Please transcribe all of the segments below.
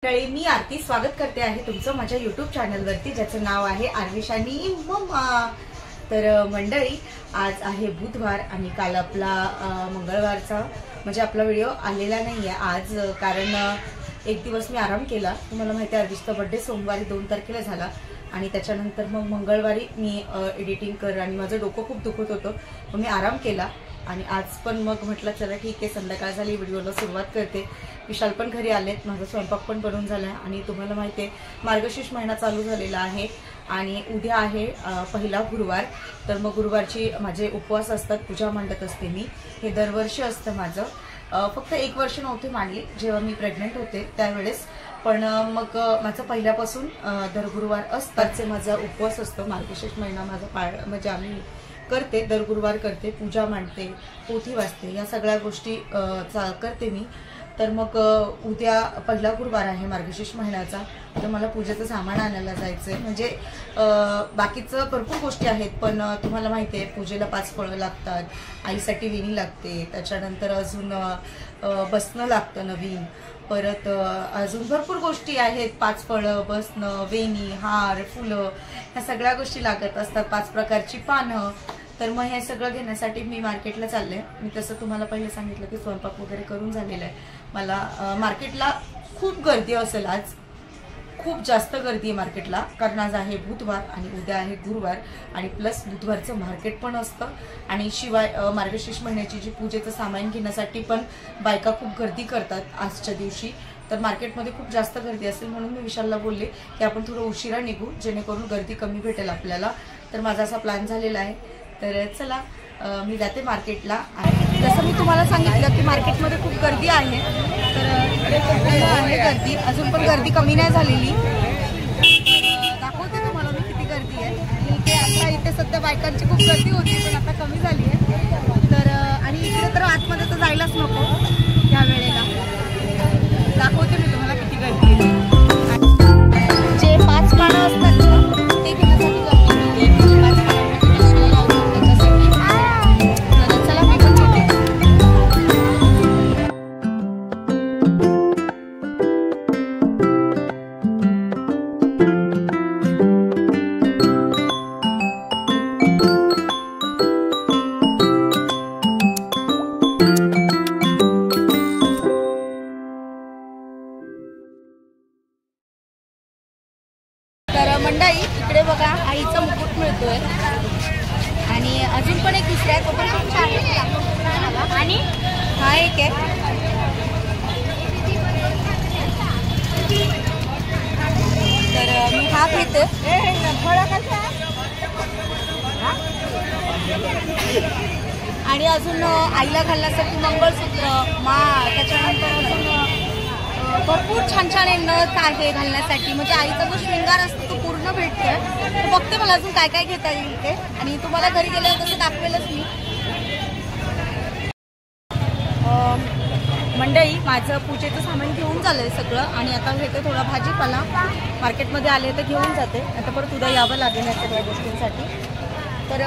मी आरती स्वागत करते आहे तुमचं माझ्या YouTube चॅनलवरती ज्याचं नाव आहे आरविशानी मम्मा। तर मंडळी आज आहे बुधवार आणि काल आपला मंगळवारचा म्हणजे आपला व्हिडिओ आलेला नाहीये आज, कारण एक दिवस मी आराम केला। तुम्हाला माहिती आहे आरविशचा बर्थडे सोमवारी 2 तारखेला झाला आणि त्याच्यानंतर मग मंगळवारी मी एडिटिंग कर आणि माझं डोकं खूप दुखत होतं, मग मी आराम केला आणि आज पण मग म्हटलं चला ठीक आहे संध्याकाळ झाली व्हिडिओला सुरुवात करते। विशाल पण घरी आलेत, माझा स्वयंपाक पण बनवून झाला आहे आणि तुम्हाला माहिती आहे मार्गशीर्ष महिना चालू झालेला आहे आणि उद्या आहे पहिला गुरुवार। तर मग गुरुवारची माझे उपवास असतात, पूजा मांडत असते मी, हे दरवर्षी असतं माझं। फक्त 1 वर्ष नव्हते मांडली जेव्हा मी प्रेग्नंट होते त्यावेळेस, पण मग माझं पहिल्यापासून दर गुरुवार असतातचे माझा उपवास असतो। मार्गशीर्ष महिना माझा म्हणजे आम्ही करते, दर गुरुवार करते, पूजा मांडते, पोथी वाचते, या सगळ्या गोष्टी करते मी। तर मग उद्या पहिला गुरुवार आहे मार्गशीर्ष महिन्याचा, तर मला पूजेचं सामान आणायला जायचंय। म्हणजे बाकीचं भरपूर गोष्टी आहेत, पण तुम्हाला माहिती आहे पूजेला 5 फळं लागतात, आईसाठी वेणी लागते, त्याच्यानंतर अजून बसणं लागतं नवीन, परत अजून भरपूर गोष्टी आहेत, 5 फळं, बसणं, वेणी, हार, फुलं, ह्या सगळ्या गोष्टी लागत असतात, 5 प्रकारची पानं। तर मग हे सगळं घेण्यासाठी मी मार्केटला चालले। मी तसं तुम्हाला पहिले सांगितलं की स्वयंपाक वगैरे करून झालेला आहे। मला मार्केटला खूप गर्दी असेल, आज खूप जास्त गर्दी आहे मार्केटला, कारण आज आहे बुधवार आणि उद्या आहे गुरुवार आणि प्लस बुधवारचं मार्केट पण असतं आणि शिवाय मार्गशीर्ष महिन्याची जी पूजेचं सामान घेण्यासाठी पण बायका खूप गर्दी करतात आजच्या दिवशी। तर मार्केटमध्ये खूप जास्त गर्दी असेल म्हणून मी विशालला बोलले की आपण थोडं उशिरा निघू जेणेकरून गर्दी कमी भेटेल आपल्याला। तर माझा असा प्लॅन झालेला आहे, तर चला मी जाते मार्केटला। आणि जसं मी तुम्हाला सांगितलं की मार्केटमध्ये खूप गर्दी आहे, तर इकडे खूप आहे गर्दी, अजून पण गर्दी कमी नाही झालेली। दाखवते तुम्हाला मी किती गर्दी आहे। इथे आता इथे सध्या बायकांची खूप गर्दी होती पण आता कमी झाली आहे। तर आणि इकडे तर आतमध्ये तर जायलाच नको या वेळेला। दाखवते मी तुम्हाला किती गर्दी आहे। जे 5 पानं असतात ना ते घेण्यासाठी मंडळी इकडे बघा आईचा मुकुट मिळतोय आणि अजून पण एक दुसरा आहे, तो पण खूप छान आहे आणि हा एक आहे। तर मी हा घेते आणि अजून आईला घालण्यासाठी मंगळसूत्र, माळ, त्याच्यानंतर अजून भरपूर छान छान नथ आहे घालण्यासाठी, म्हणजे आईचा जो शृंगार असतो तो पूर्ण भेटतोय। तर बघते मला अजून काय काय घेता येईल ते आणि तुम्हाला घरी गेल्यावर तसं दाखवेलच मी। मंडळी माझं पूजेचं सामान घेऊन झालंय सगळं आणि आता घेते थोडा भाजीपाला, मार्केटमध्ये आले तर घेऊन जाते, आता परत उद्या यावं लागेल या सगळ्या गोष्टींसाठी। तर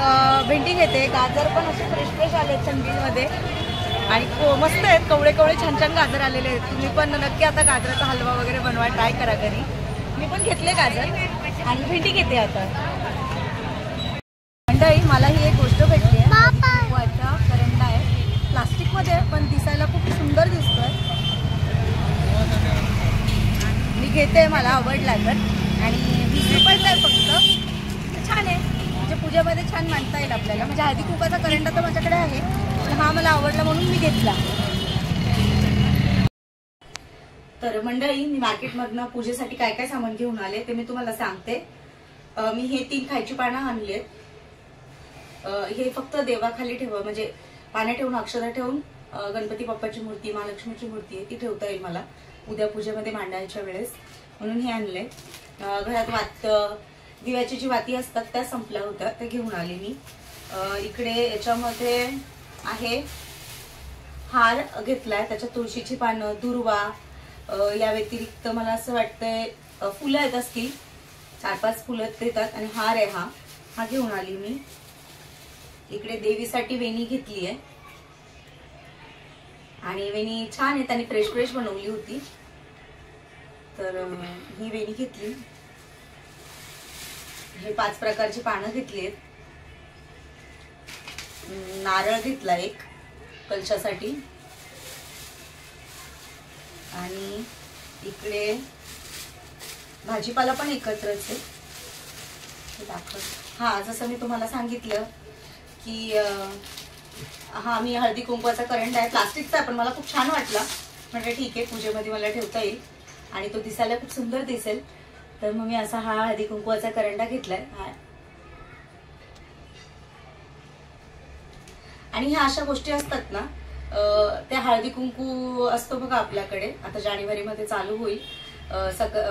भेंडी घेते, गाजर पण असे फ्रेश फ्रेश आले थंडीमध्ये आणि मस्त आहेत, कवळे कवळे छान छान गाजर आलेले आहेत। तुम्ही पण नक्की आता गाजराचा हलवा वगैरे बनवा, ट्राय करा घरी। मी पण घेतले गाजर आणि भेंडी घेते आता। मंडळी मला ही एक गोष्ट भेटली आहे, करंडा आहे, प्लास्टिकमध्ये पण दिसायला खूप सुंदर दिसतोय, मी घेते, मला आवडला तर, आणि 20 रुपयाचा आहे फक्त, छान आहे, म्हणजे पूजेमध्ये छान मांडता येईल आपल्याला। म्हणजे हळदी कुंकाचा करंडा तर माझ्याकडे आहे, हा मला आवडला म्हणून मी घेतला। तर मंडळी मी मार्केटमधनं पूजेसाठी काय काय सामान घेऊन आले ते मी तुम्हाला सांगते। मी हे 3 खायची पानं आणले, हे फक्त देवाखाली ठेवा, म्हणजे पानं ठेवून अक्षता ठेवून गणपती बाप्पाची मूर्ती, महालक्ष्मीची मूर्ती आहे ती ठेवता येईल मला उद्या पूजेमध्ये मांडायच्या वेळेस, म्हणून हे आणले। घरात दिव्याची जी वाती असतात त्या संपल्या होत्या, त्या घेऊन आले मी। इकडे याच्यामध्ये आहे हार घेतलाय, त्याच्यात तुळशीची पानं, दुर्वा, या व्यतिरिक्त मला असं वाटतंय फुलं येत असतील, 4-5 फुलं देतात आणि हार आहे हा घेऊन आली मी। इकडे देवीसाठी वेणी घेतली आहे आणि वेणी छान आहे, त्यांनी फ्रेश फ्रेश बनवली होती। तर ही वेणी घेतली, हे 5 प्रकारची पानं घेतली आहेत, नारळ घेतला एक कलशासाठी, आणि इकडे भाजीपाला पण एकत्रच आहे दाखव। हा, जसं मी तुम्हाला सांगितलं की हा मी हळदी कुंकवाचा करंडा आहे, प्लास्टिकचा, पण मला खूप छान वाटला, म्हणजे ठीक आहे पूजेमध्ये मला ठेवता येईल आणि तो दिसायला खूप सुंदर दिसेल, तर मग मी असा हा हळदी कुंकवाचा करंडा घेतलाय। आणि ह्या अशा गोष्टी असतात ना, त्या हळदी कुंकू असतो बघा आपल्याकडे, आता जानेवारी मध्ये चालू होईल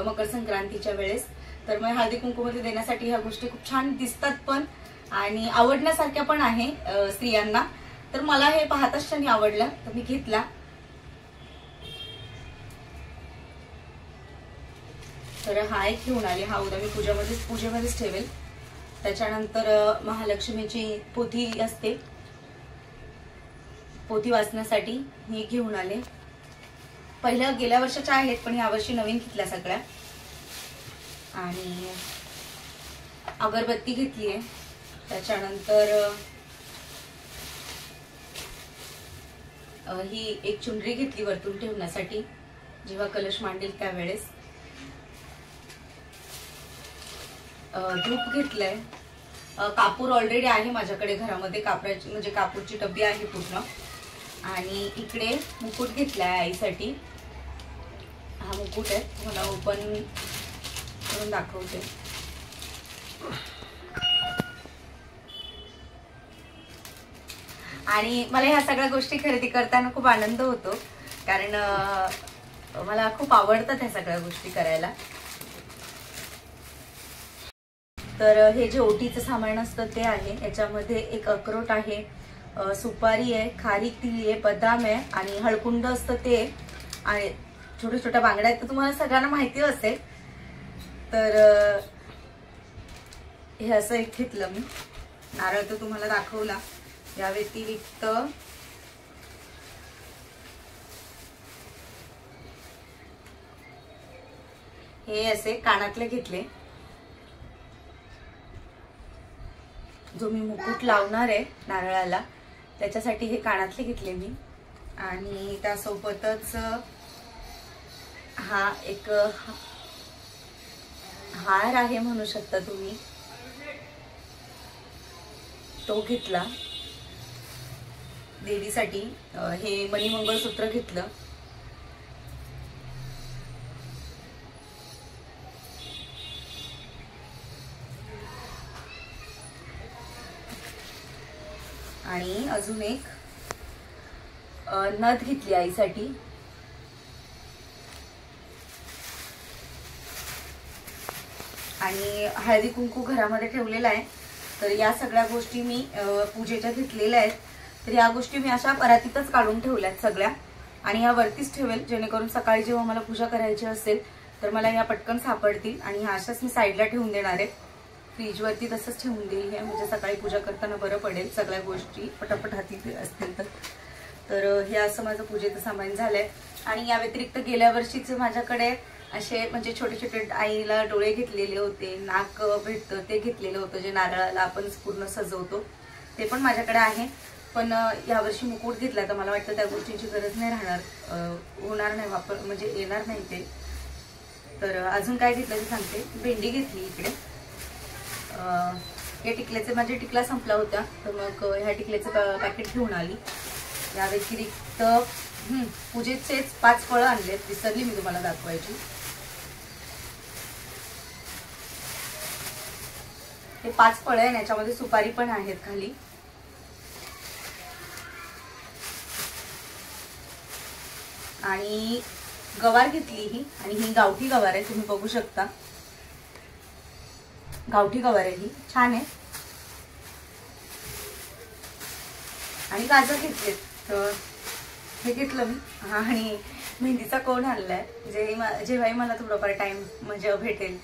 मकर संक्रांतीच्या वेळेस, तर मग हळदी कुंकू मध्ये देण्यासाठी ह्या गोष्टी खूप छान दिसतात पण आणि आवडण्यासारख्या पण आहे स्त्रियांना, तर मला हे पाहताच क्षणी आवडलं तर मी घेतला। तर हा एक घेऊन आले, हा उद्या मी पूजेमध्येच ठेवेल। त्याच्यानंतर महालक्ष्मीची पोथी असते, पोथी वाचण्यासाठी हे घेऊन आले, पहिल्या गेल्या वर्षाच्या आहेत पण यावर्षी नवीन घेतल्या सगळ्या। आणि अगरबत्ती घेतली आहे, त्याच्यानंतर ही एक चुनरी घेतली वरतून ठेवण्यासाठी जेव्हा कलश मांडेल त्यावेळेस। धूप घेतलंय, कापूर ऑलरेडी आहे माझ्याकडे घरामध्ये, कापराची म्हणजे कापूरची डब्बी आहे पूर्ण। आणि इकडे मुकुट घेतलाय आईसाठी, हा मुकुट आहे, मला ओपन करून दाखवते। आणि मला ह्या सगळ्या गोष्टी खरेदी करताना खूप आनंद होतो, कारण मला खूप आवडतात ह्या सगळ्या गोष्टी करायला। तर हे जे ओटीचं सामान असतं ते आहे, याच्यामध्ये एक अक्रोट आहे, सुपारी आहे, खारीक दिली आहे, बदाम आहे आणि हळकुंड असतं ते, आणि छोट्या छोट्या बांगड्या आहेत, तर तुम्हाला सगळ्यांना माहिती असेल। तर हे असं एक घेतलं मी, नारळ तर तुम्हाला दाखवला, या व्यतिरिक्त हे असे कानातले घेतले, जो मी मुकुट लावणार आहे नारळाला त्याच्यासाठी हे कानातले घेतले मी। आणि त्यासोबतच हा एक हार आहे म्हणू शकता तुम्ही, तो घेतला देवीसाठी। हे मणी मंगळसूत्र घेतलं, आणि अजून एक नथ घेतली आईसाठी। आणि हळदी कुंकू घरामध्ये ठेवलेला आहे, तर या सगळ्या गोष्टी मी पूजेच्या घेतलेल्या आहेत, तर या गोष्टी मी अशा परातीतच काढून ठेवल्यात सगळ्या, आणि या वरतीच ठेवेल, जेणेकरून सकाळी जेव्हा मला पूजा करायची असेल तर मला या पटकन सापडतील। आणि ह्या अशाच मी साईडला ठेवून देणार आहे, फ्रीजवरती तसंच ठेवून देईल हे, म्हणजे सकाळी पूजा करताना बरं पडेल, सगळ्या गोष्टी पटापट हाती असतील तर हे असं माझं पूजेचं सामान झालंय। आणि या व्यतिरिक्त गेल्या वर्षीचे माझ्याकडे असे म्हणजे छोटे छोटे आईला डोळे घेतलेले होते, नाक भेटतं ते घेतलेलं होतं, जे नारळाला आपण पूर्ण सजवतो, ते पण माझ्याकडे आहे। पण यावर्षी मुकुट घेतला तर मला वाटतं त्या गोष्टींची गरज नाही राहणार, होणार नाही वापर, म्हणजे येणार नाही ते। तर अजून काय घेतलं ते सांगते। भेंडी घेतली इकडे, हे टिकल्याचे माझे टिकला संपला होता, तर मग ह्या टिकल्याचं पॅकेट घेऊन आली। या व्यतिरिक्त पूजेचेच 5 फळं आणलेत, विसरली मी तुम्हाला दाखवायची। हे 5 फळं आहे, याच्यामध्ये सुपारी पण आहेत खाली। आणि गवार घेतली ही, आणि ही गावठी गवार आहे, तुम्ही बघू शकता, गावठी गवार आहे ही, छान आहे। आणि गाजर घेतले, तर हे घेतलं मी। आणि मेहंदीचा कोण आणलाय, जेव्हाही मला थोडंफार टाइम म्हणजे भेटेल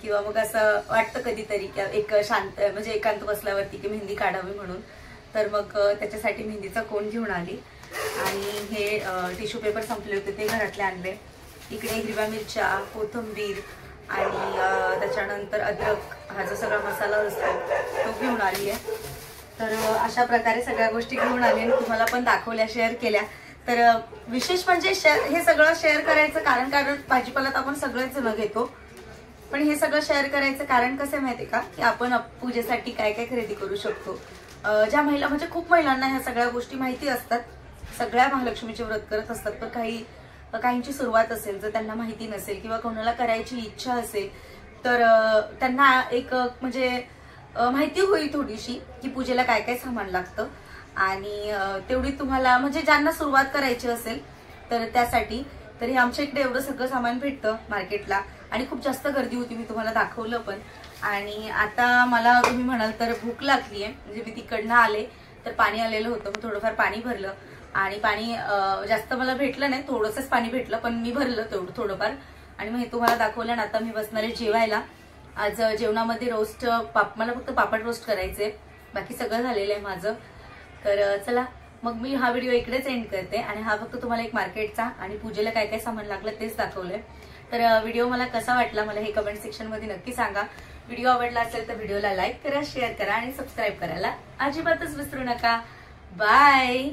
किंवा मग असं वाटतं कधीतरी एक शांत म्हणजे एकांत बसल्यावरती की मेहंदी काढावी म्हणून, तर मग त्याच्यासाठी मेहंदीचा कोण घेऊन आली। आणि हे टिश्यू पेपर संपले होते ते घरातले आणले, इकडे हिरव्या मिरच्या, कोथिंबीर आणि त्याच्यानंतर अद्रक हा जो सगळा मसाला असतो तो घेऊन आली आहे। तर अशा प्रकारे सगळ्या गोष्टी घेऊन आली आणि तुम्हाला पण दाखवल्या, शेअर केल्या। तर विशेष म्हणजे हे सगळं शेअर करायचं कारण भाजीपाला आपण सगळेच जण घेतो, पण हे सगळं शेअर करायचं कारण कसं माहितीये का, की आपण पूजेसाठी काय काय खरेदी करू शकतो। ज्या महिला म्हणजे खूप महिलांना ह्या सगळ्या गोष्टी माहिती असतात, सगळ्या महालक्ष्मीचे व्रत करत असतात, पण काहींची सुरुवात असेल जर त्यांना माहिती नसेल किंवा कोणाला करायची इच्छा असेल तर त्यांना एक म्हणजे माहिती होईल थोडीशी की पूजेला काय काय सामान लागतं। आणि तेवढी तुम्हाला म्हणजे ज्यांना सुरुवात करायची असेल तर त्यासाठी तर हे आमच्या इकडे एवढं सगळं सामान भेटतं मार्केटला आणि खूप जास्त गर्दी होती, मी तुम्हाला दाखवलं पण। आणि आता मला तुम्ही म्हणाल तर भूक लागली आहे, म्हणजे मी तिकडनं आले तर पाणी आलेलं होतं, मी थोडंफार पाणी भरलं आणि पाणी जास्त मला भेटलं नाही, थोडंसंच पाणी भेटलं पण मी भरलं तेवढं थोडंफार आणि मग हे तुम्हाला दाखवलं ना। आता मी बसणार आहे जेवायला। आज जेवणामध्ये रोस्ट मला फक्त पापड रोस्ट करायचे, बाकी सगळं झालेलं आहे माझं। तर चला मग मी हा व्हिडिओ इकडेच एंड करते आणि हा फक्त तुम्हाला एक मार्केटचा आणि पूजेला काय काय सामान लागलं तेच दाखवलंय। तर व्हिडिओ मला कसा वाटला मला हे कमेंट सेक्शन मध्ये नक्की सांगा। व्हिडिओ आवडला असेल तर व्हिडिओला लाईक करा, शेअर करा आणि सबस्क्राईब करायला अजिबातच विसरू नका। बाय।